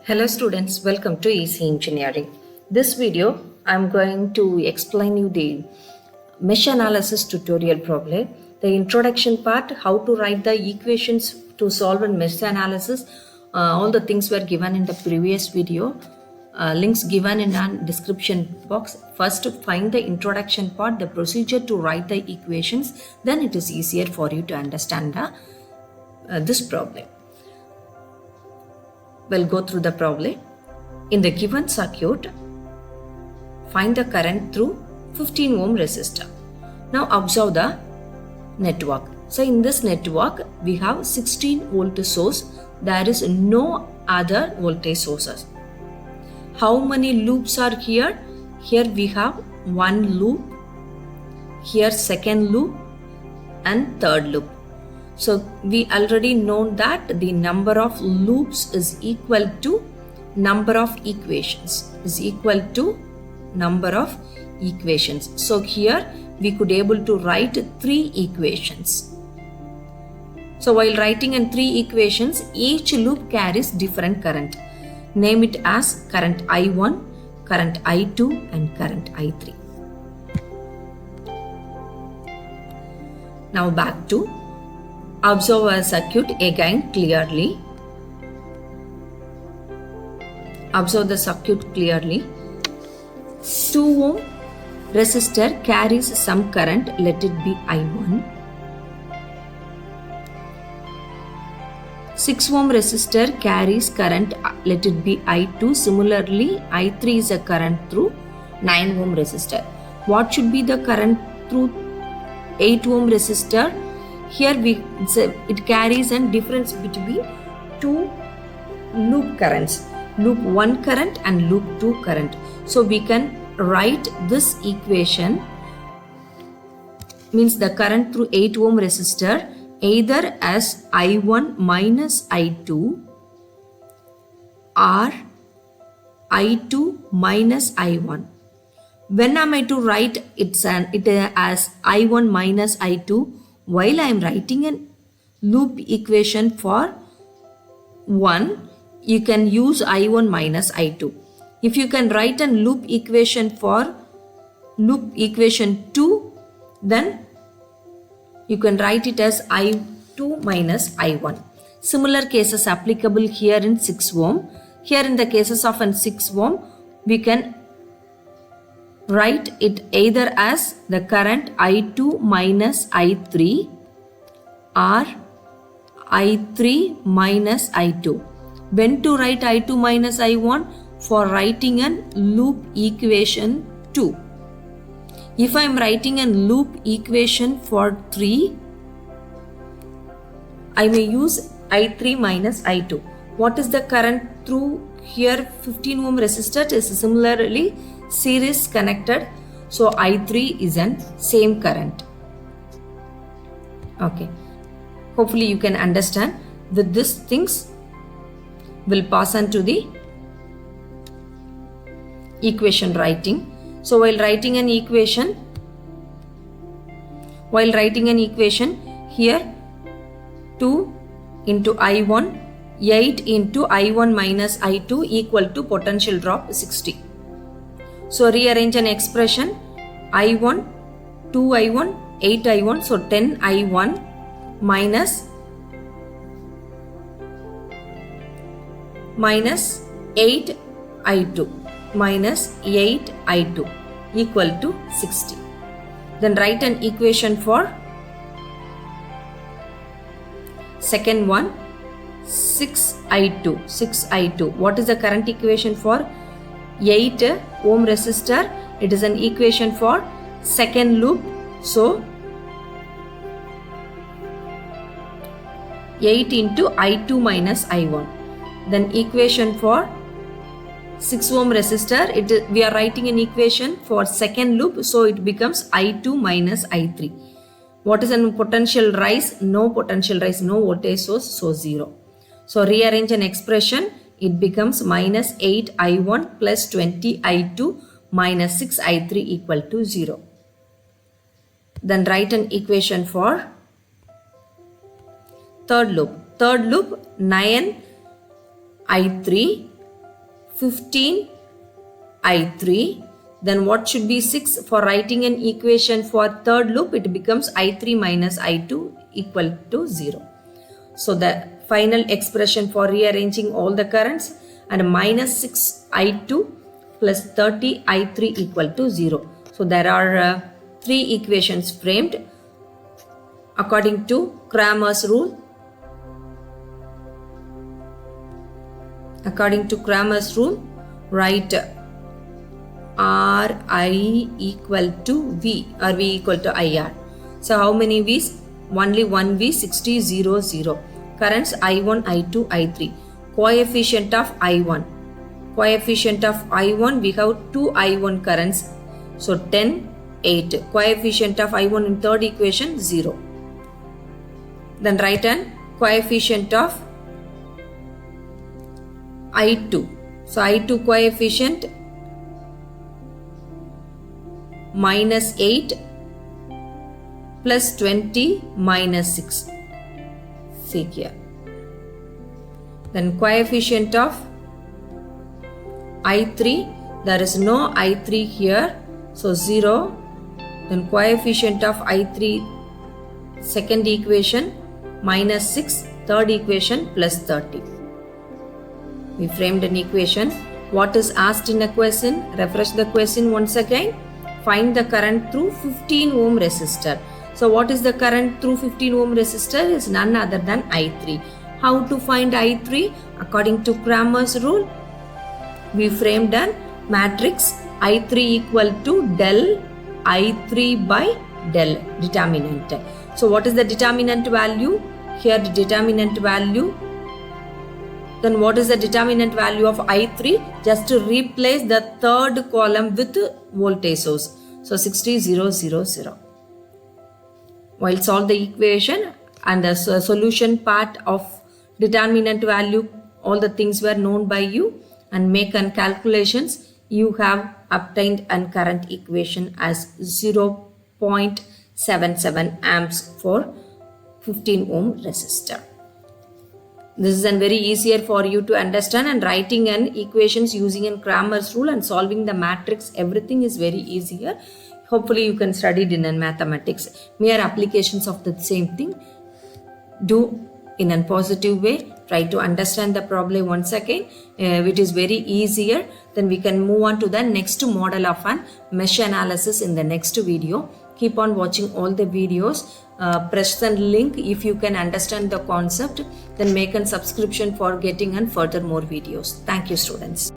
Hello students, welcome to Easy Engineering. This video I am going to explain you the mesh analysis tutorial problem. The introduction part, how to write the equations to solve a mesh analysis. All the things were given in the previous video. Links given in the description box. First find the introduction part, the procedure to write the equations. Then it is easier for you to understand this problem. We'll go through the problem. In the given circuit, find the current through 15 ohm resistor. Now observe the network. So in this network, we have 16 volt source. There is no other voltage sources. How many loops are here? Here we have one loop, here second loop and third loop. So we already know that the number of loops is equal to number of equations So here we could able to write 3 equations. So while writing in 3 equations, each loop carries different current. Name it as current I1, current I2 and current I3. Now back to observe a circuit again clearly. Observe the circuit clearly. 2 ohm resistor carries some current, let it be I1. 6 ohm resistor carries current, let it be I2. Similarly, I3 is a current through 9 ohm resistor. What should be the current through 8 ohm resistor? Here it carries a difference between 2 loop currents, loop 1 current and loop 2 current. So we can write this equation, means the current through 8 ohm resistor either as I1 minus I2 or I2 minus I1. When am I to write it as I1 minus I2? While I am writing a loop equation for 1, you can use I1 minus I2. If you can write a loop equation for loop equation 2, then you can write it as I2 minus I1. Similar cases applicable here in 6 ohm. Here in the cases of 6 ohm, we can write it either as the current I2 minus I3 or I3 minus I2. When to write I2 minus I1? For writing a loop equation 2. If I am writing a loop equation for 3, I may use I3 minus I2. What is the current through here? 15 ohm resistor is similarly series connected, so I3 is an same current. Okay, hopefully you can understand. With these things, will pass on to the equation writing. So while writing an equation, here 2 into I1, 8 into I1 minus I2 equal to potential drop 60. So rearrange an expression, I1, 2I1, 8I1, so 10I1 minus 8I2 equal to 60. Then write an equation for second one, 6I2. What is the current equation for 8 ohm resistor? It is an equation for second loop. So 8 into I2 minus I1. Then equation for 6 ohm resistor, we are writing an equation for second loop, so it becomes I2 minus I3. What is a potential rise? No potential rise, no voltage source, so 0. So rearrange an expression, it becomes minus 8I1 plus 20I2 minus 6I3 equal to 0. Then write an equation for third loop. 9I3 15 I3. Then what should be 6? For writing an equation for third loop, it becomes I3 minus I2 equal to 0. So the final expression for rearranging all the currents, and minus 6 I2 plus 30 I3 equal to 0. So there are 3 equations framed according to Cramer's rule. According to Cramer's rule, write Ri equal to V or V equal to IR. So how many V's? Only one V, 60, 0, 0. Currents I1, I2, I3. Coefficient of I1. Coefficient of I1, we have 2 I1 currents. So 10, 8. Coefficient of I1 in third equation, 0. Then write an coefficient of I2. So I2 coefficient minus 8 plus 20 minus 6. See here. Then coefficient of I3, there is no I3 here, so 0. Then coefficient of I3 second equation minus 6, third equation plus 30. We framed an equation. What is asked in a question? Refresh the question once again. Find the current through 15 ohm resistor. So what is the current through 15 ohm resistor? Is none other than I3. How to find I3? According to Cramer's rule, we framed a matrix I3 equal to del I3 by del determinant. So what is the determinant value? Here the determinant value. Then what is the determinant value of I3? Just to replace the third column with voltage source. So 60, 0, 0, 0. While solve the equation and the solution part of determinant value, all the things were known by you, and make an calculations, you have obtained a current equation as 0.77 amps for 15 ohm resistor. This is very easier for you to understand, and writing an equations using a Cramer's rule and solving the matrix, everything is very easier. Hopefully you can study it in mathematics. Mere applications of the same thing. Do in a positive way. Try to understand the problem once again. It is very easier. Then we can move on to the next model of an mesh analysis in the next video. Keep on watching all the videos. Press the link if you can understand the concept. Then make a subscription for getting further more videos. Thank you, students.